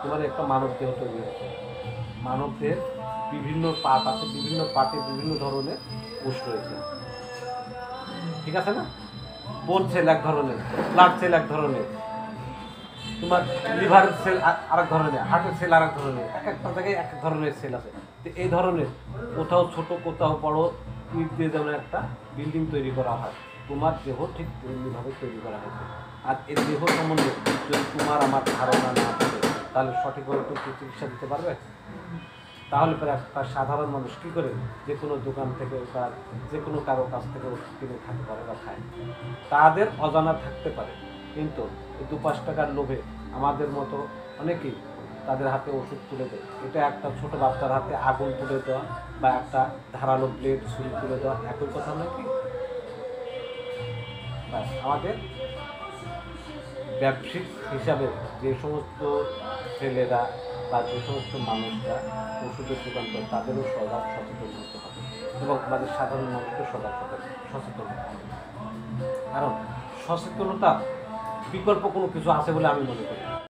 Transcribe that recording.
তোমার একটা মানব দেহ তৈরি হচ্ছে। মানব দেহের বিভিন্ন পার্ট আছে, বিভিন্ন পার্টে বিভিন্ন ধরনের কোষ রয়েছে, ঠিক আছে না? বোন সেল এক ধরনের, ব্লাড সেল এক ধরনের, তোমার লিভারের সেল আরেক ধরনের, হার্টের সেল আরেক ধরনের, এক একটা জায়গায় এক এক ধরনের সেল আছে। তো এই ধরনের কোথাও ছোট কোথাও বড় ইট দিয়ে যেমন একটা বিল্ডিং তৈরি করা হয়, তোমার দেহ ঠিক তেমনিভাবে তৈরি করা হয়েছে। আর এই দেহ সম্বন্ধে যদি তোমার আমার ধারণা না থাকে, তাহলে সঠিকভাবে তো চিকিৎসা দিতে পারবে? তাহলে পরে একটা সাধারণ মানুষ কী করে যে কোনো দোকান থেকে বা যে কোনো কারো কাছ থেকে ওষুধ কিনে খেতে পারে বা খায়? তাদের অজানা থাকতে পারে, কিন্তু এই 2-5 টাকার লোভে আমাদের মতো অনেকেই তাদের হাতে ওষুধ তুলে দেয়। এটা একটা ছোট বাচ্চার হাতে আগুন তুলে দেওয়া বা একটা ধারালো ব্লেড ছুরি তুলে দেওয়া একই কথা নয় কি? আমাদের ব্যবসায়িক হিসাবে যে সমস্ত ছেলেরা বা যে সমস্ত মানুষরা ওষুধের দোকান করে তাদেরও সচেতন হতে হবে, এবং আমাদের সাধারণ মানুষকে সচেতন হতে হবে। কারণ সচেতনতা বিকল্প কোনো কিছু আছে বলে আমি মনে করি।